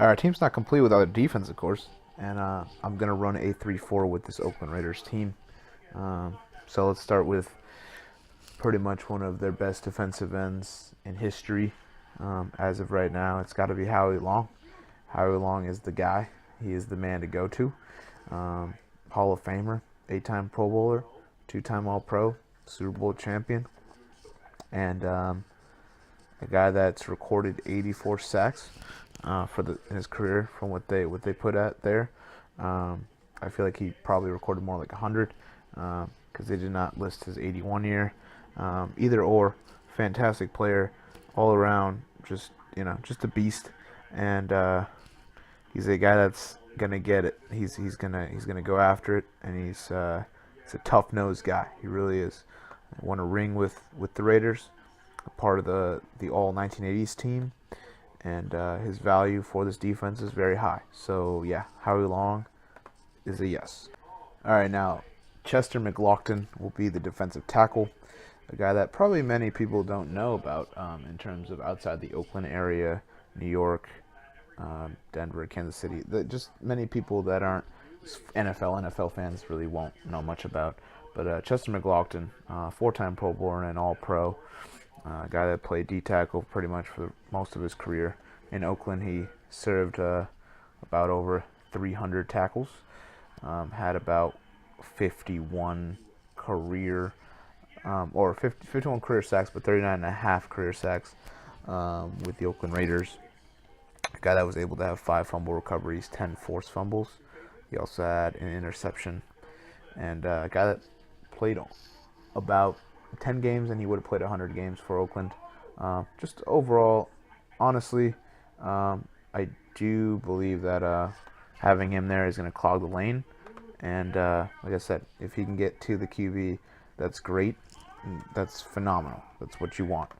Our team's not complete without a defense, of course, and I'm gonna run a 3-4 with this Oakland Raiders team. So let's start with pretty much one of their best defensive ends in history. As of right now, it's got to be Howie Long. Howie Long is the guy. He is the man to go to. Hall of Famer, 8-time Pro Bowler, 2-time All-Pro, Super Bowl champion, and a guy that's recorded 84 sacks in his career from what they put at there. I feel like he probably recorded more like 100 because they did not list his 81 year. Either or, fantastic player all around, just a beast, and he's a guy that's gonna get it. He's gonna go after it, and he's a tough nosed guy. He really is. Won a ring with the Raiders, a part of the all 1980s team, and his value for this defense is very high. So yeah, Howie Long is a yes. All right, now Chester McLaughlin will be the defensive tackle, a guy that probably many people don't know about in terms of outside the Oakland area, New York, Denver, Kansas City. Just many people that aren't NFL fans really won't know much about. But Chester McLaughlin, 4-time Pro Bowler and All-Pro, a guy that played D-tackle pretty much for most of his career. In Oakland, he served about over 300 tackles, had about 51 career 51 career sacks, but 39 and a half career sacks with the Oakland Raiders. A guy that was able to have 5 fumble recoveries, 10 forced fumbles. He also had an interception, and a guy that played about 10 games, and he would have played 100 games for Oakland. Just overall, honestly, I do believe that having him there is going to clog the lane. And like I said, if he can get to the QB, that's great. That's phenomenal. That's what you want.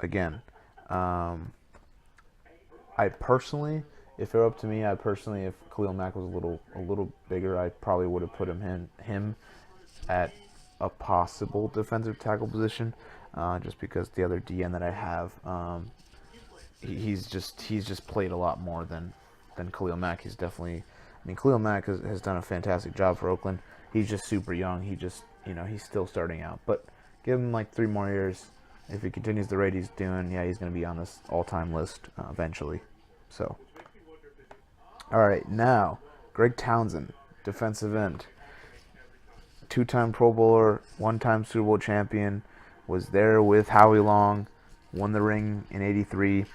Again, I personally, if it were up to me, if Khalil Mack was a little bigger, I probably would have put him at a possible defensive tackle position, just because the other DN that I have, he's just played a lot more than Khalil Mack. He's definitely, Khalil Mack has done a fantastic job for Oakland. He's just super young. He's still starting out. But give him like 3 more years. If he continues the rate he's doing, yeah, he's going to be on this all-time list eventually. So, all right, now Greg Townsend, defensive end, 2-time Pro Bowler, 1-time Super Bowl champion, was there with Howie Long, won the ring in '83,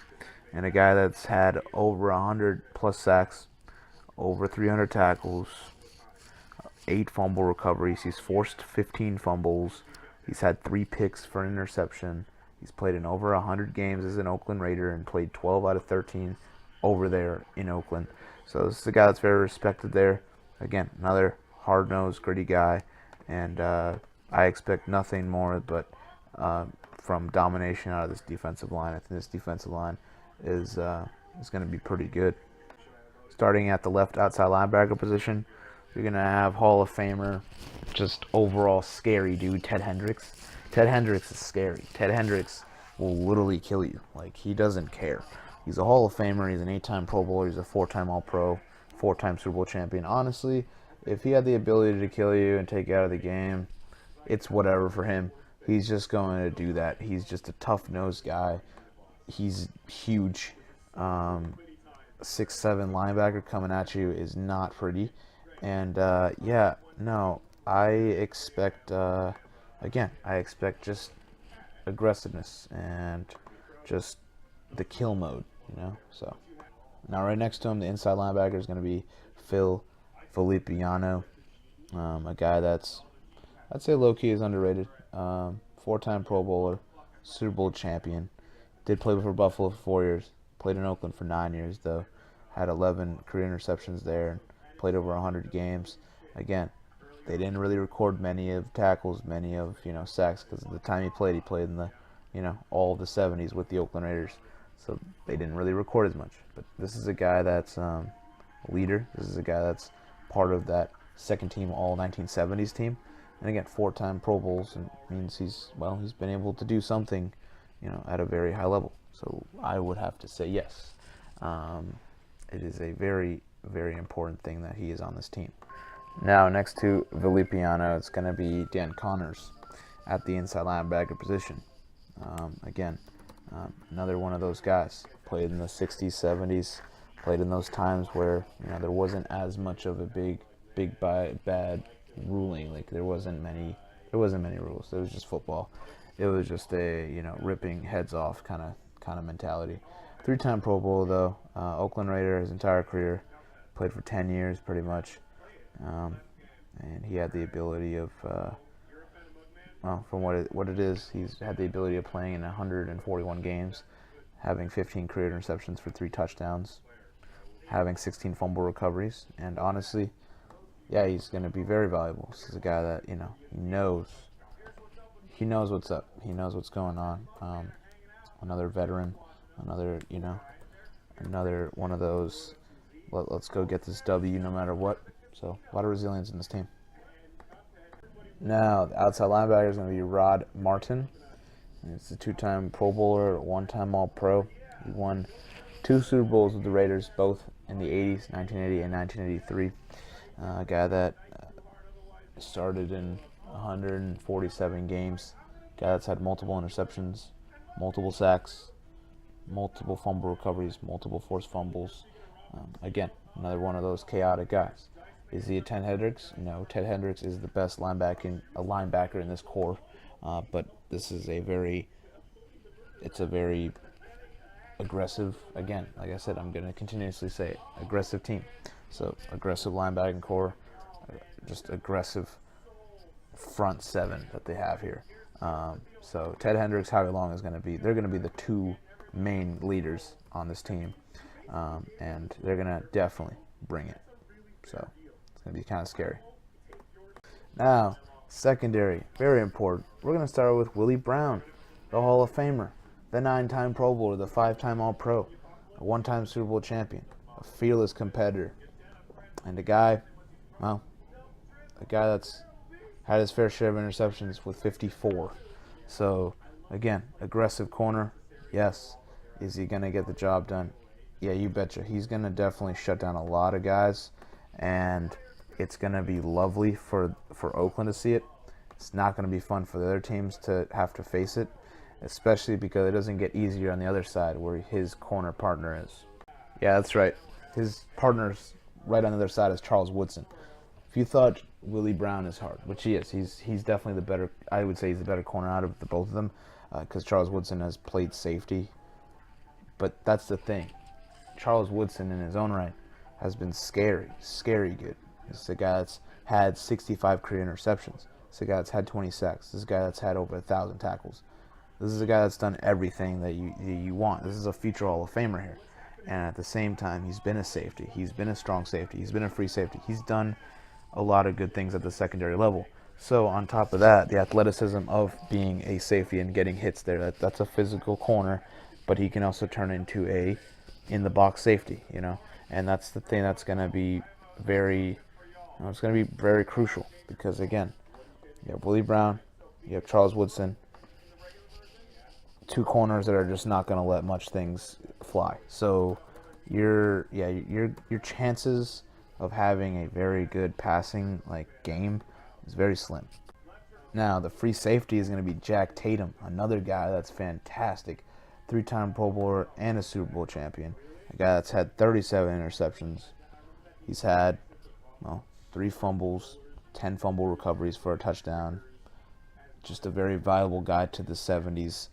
and a guy that's had over 100 plus sacks, over 300 tackles, 8 fumble recoveries. He's forced 15 fumbles. He's had 3 picks for an interception. He's played in over 100 games as an Oakland Raider and played 12 out of 13 over there in Oakland. So this is a guy that's very respected there. Again, another hard-nosed, gritty guy, and I expect nothing more but from domination out of this defensive line. I think this defensive line is going to be pretty good. Starting at the left outside linebacker position, you're going to have Hall of Famer, just overall scary dude, Ted Hendricks. Ted Hendricks is scary. Ted Hendricks will literally kill you. Like, he doesn't care. He's a Hall of Famer. He's an 8-time Pro Bowler. He's a 4-time All-Pro, 4-time Super Bowl champion. Honestly, if he had the ability to kill you and take you out of the game, it's whatever for him. He's just going to do that. He's just a tough-nosed guy. He's huge. 6'7" linebacker coming at you is not pretty. And, I expect, I expect just aggressiveness and just the kill mode, So, now right next to him, the inside linebacker is going to be Filipe, a guy that's, I'd say low-key is underrated. 4-time Pro Bowler, Super Bowl champion. Did play for Buffalo for 4 years. Played in Oakland for 9 years, though. Had 11 career interceptions there and played over 100 games. Again, they didn't really record many of tackles, many of, sacks, because at the time he played in the, all of the 70s with the Oakland Raiders. So they didn't really record as much. But this is a guy that's a leader. This is a guy that's part of that second team all 1970s team. And again, 4-time Pro Bowls, and means he's been able to do something, at a very high level. So I would have to say yes. It is a very, very important thing that he is on this team. Now, next to Filipe, it's going to be Dan Connors at the inside linebacker position. Again, another one of those guys. Played in the 60s, 70s. Played in those times where there wasn't as much of a big bad ruling. Like there wasn't many rules. It was just football. It was just a ripping heads off kind of mentality. 3-time Pro Bowl though. Oakland Raider his entire career. Played for 10 years pretty much. And he had the ability of, from what it is, he's had the ability of playing in 141 games, having 15 career interceptions for 3 touchdowns, having 16 fumble recoveries, and honestly, yeah, he's going to be very valuable. This is a guy that he knows what's up, he knows what's going on. Another veteran, another one of those. Let's go get this W no matter what. So, a lot of resilience in this team. Now, the outside linebacker is going to be Rod Martin. He's a 2-time Pro Bowler, 1-time All-Pro. He won 2 Super Bowls with the Raiders, both in the 80s, 1980 and 1983. A guy that started in 147 games. A guy that's had multiple interceptions, multiple sacks, multiple fumble recoveries, multiple forced fumbles. Again, another one of those chaotic guys. Is he a Ted Hendricks? No, Ted Hendricks is the best linebacker in this core, but this is a very aggressive, again, like I said, I'm going to continuously say it, aggressive team. So, aggressive linebacking core, just aggressive front 7 that they have here. So, Ted Hendricks, Howie Long is going to be, they're going to be the 2 main leaders on this team, and they're going to definitely bring it. So, it's going to be kind of scary. Now, secondary, very important. We're going to start with Willie Brown, the Hall of Famer, the 9-time Pro Bowler, the 5-time All-Pro, a 1-time Super Bowl champion, a fearless competitor, and a guy that's had his fair share of interceptions with 54. So, again, aggressive corner, yes. Is he going to get the job done? Yeah, you betcha. He's going to definitely shut down a lot of guys, and it's going to be lovely for Oakland to see it. It's not going to be fun for the other teams to have to face it, especially because it doesn't get easier on the other side where his corner partner is. Yeah, that's right. His partner's right on the other side is Charles Woodson. If you thought Willie Brown is hard, which he is, he's definitely the better, I would say he's the better corner out of the both of them, because Charles Woodson has played safety. But that's the thing. Charles Woodson in his own right has been scary good. This is a guy that's had 65 career interceptions. This is a guy that's had 20 sacks. This is a guy that's had over 1,000 tackles. This is a guy that's done everything that you want. This is a future Hall of Famer here. And at the same time, he's been a safety. He's been a strong safety. He's been a free safety. He's done a lot of good things at the secondary level. So on top of that, the athleticism of being a safety and getting hits there, that's a physical corner, but he can also turn into a in-the-box safety, And that's the thing that's going to be it's going to be very crucial because, again, you have Willie Brown, you have Charles Woodson, 2 corners that are just not going to let much things fly. So your chances of having a very good passing game is very slim. Now, the free safety is going to be Jack Tatum, another guy that's fantastic, 3-time Pro Bowler and a Super Bowl champion, a guy that's had 37 interceptions. He's had 3 fumbles, 10 fumble recoveries for a touchdown. Just a very valuable guy to the 70s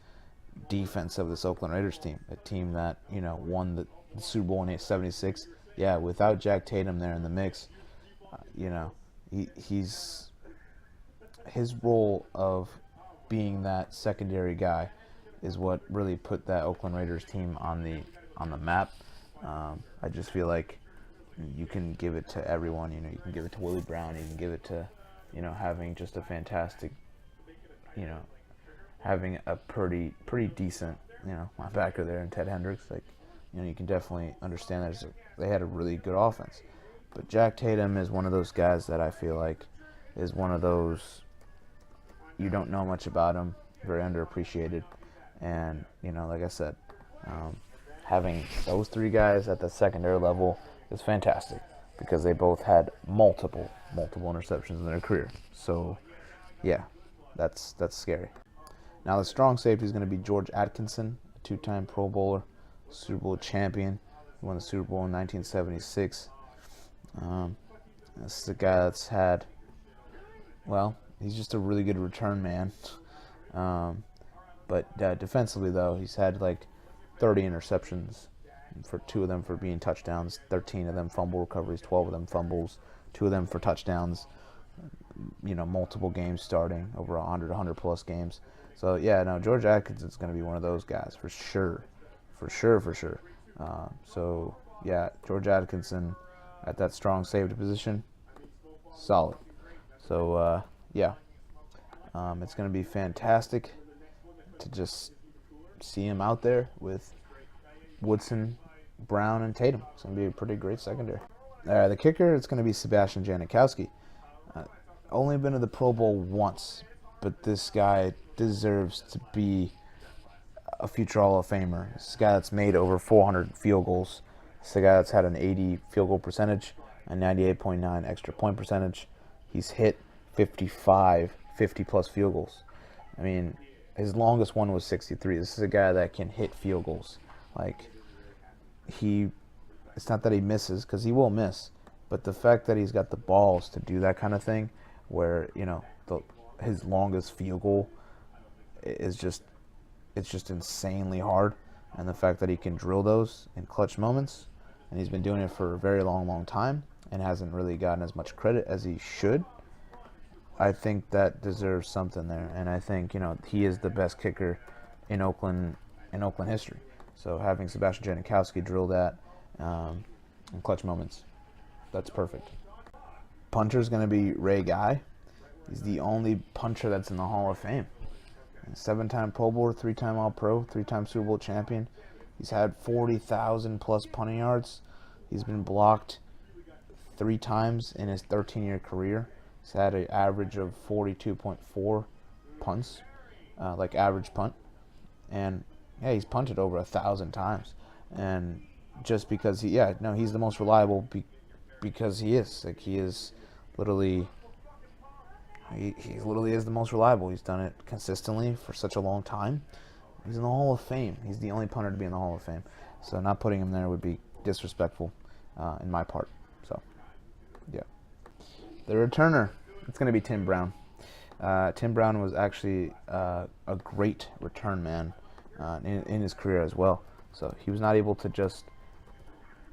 defense of this Oakland Raiders team, a team that won the Super Bowl in '76. Yeah, without Jack Tatum there in the mix, his role of being that secondary guy is what really put that Oakland Raiders team on the map. I just feel like you can give it to everyone. You can give it to Willie Brown. You can give it to having just a fantastic, having a pretty decent linebacker there in Ted Hendricks. You can definitely understand that they had a really good offense. But Jack Tatum is one of those guys that I feel like is one of those, you don't know much about him, very underappreciated. And, like I said, having those three guys at the secondary level is fantastic because they both had multiple interceptions in their career. So, yeah, that's scary. Now, the strong safety is going to be George Atkinson, a two-time Pro Bowler, Super Bowl champion. He won the Super Bowl in 1976. This is a guy that's had, well, he's just a really good return man. But defensively, though, he's had like 30 interceptions, for 2 of them for being touchdowns, 13 of them fumble recoveries, 12 of them fumbles, 2 of them for touchdowns, multiple games starting, over 100 plus games. So, yeah, no, George Atkinson's going to be one of those guys for sure. For sure. So, yeah, George Atkinson at that strong safety position, solid. So, yeah, it's going to be fantastic to just see him out there with Woodson, Brown, and Tatum. It's going to be a pretty great secondary. The kicker, it's going to be Sebastian Janikowski. Only been to the Pro Bowl once, but this guy deserves to be a future Hall of Famer. This is a guy that's made over 400 field goals. This is a guy that's had an 80 field goal percentage, a 98.9 extra point percentage. He's hit 50-plus field goals. I mean, his longest one was 63. This is a guy that can hit field goals. Like, it's not that he misses, because he will miss, but the fact that he's got the balls to do that kind of thing, where, his longest field goal is just insanely hard, and the fact that he can drill those in clutch moments, and he's been doing it for a very long time, and hasn't really gotten as much credit as he should, I think that deserves something there. And I think, he is the best kicker in Oakland history. So having Sebastian Janikowski drill that in clutch moments, that's perfect. Punter is going to be Ray Guy. He's the only puncher that's in the Hall of Fame. 7-time Pro Bowler, 3-time All-Pro, 3-time Super Bowl champion. He's had 40,000 plus punting yards. He's been blocked 3 times in his 13-year career. He's had an average of 42.4 punts, like average punt. And, yeah, he's punted over 1,000 times. And just because he's the most reliable because he is. Like, he is literally... He literally is the most reliable. He's done it consistently for such a long time. He's in the Hall of Fame. He's the only punter to be in the Hall of Fame. So not putting him there would be disrespectful in my part. So, yeah. The returner, it's going to be Tim Brown. Tim Brown was actually a great return man in his career as well. So he was not able to just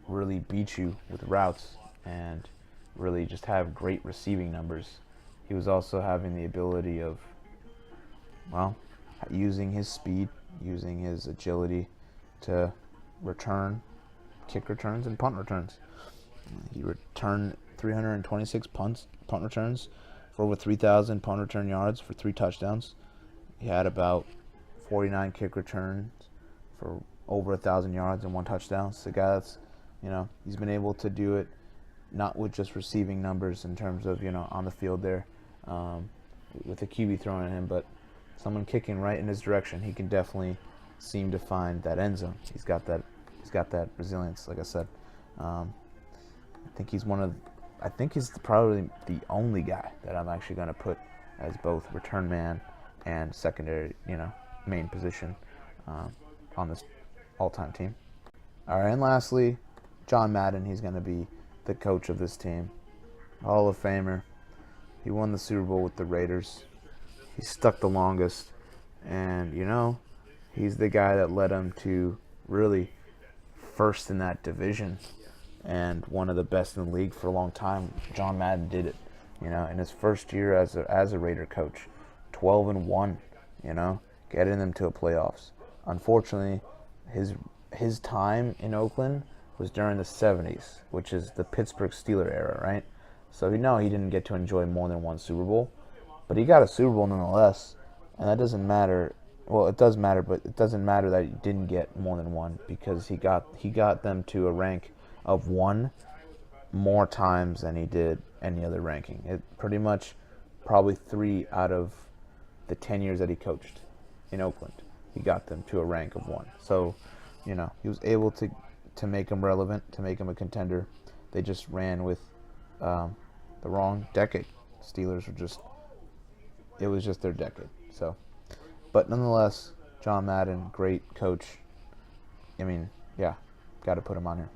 really beat you with routes and really just have great receiving numbers. He was also having the ability of, using his speed, using his agility to return, kick returns, and punt returns. He returned 326 punt returns for over 3,000 punt return yards for 3 touchdowns. He had about 49 kick returns for over 1,000 yards and 1 touchdown. So, the guy that's, he's been able to do it not with just receiving numbers in terms of, on the field there, with a QB throwing at him, but someone kicking right in his direction. He can definitely seem to find that end zone. He's got that resilience, like I said. I think he's probably the only guy that I'm actually going to put as both return man and secondary, main position on this all-time team. All right, and lastly, John Madden. He's going to be the coach of this team. Hall of Famer. He won the Super Bowl with the Raiders. He stuck the longest. And, he's the guy that led them to really first in that division and one of the best in the league for a long time. John Madden did it, in his first year as a Raider coach. 12-1, getting them to a playoffs. Unfortunately, his time in Oakland was during the 70s, which is the Pittsburgh Steelers era, right? So he didn't get to enjoy more than 1 Super Bowl, but he got a Super Bowl nonetheless, and that doesn't matter. Well, it does matter, but it doesn't matter that he didn't get more than 1 because he got them to a rank of 1 more times than he did any other ranking. It pretty much probably 3 out of the 10 years that he coached in Oakland, he got them to a rank of 1. So, he was able to make him relevant, to make him a contender. They just ran with the wrong decade. Steelers were it was just their decade. So, but nonetheless, John Madden, great coach. I mean, yeah, got to put him on here.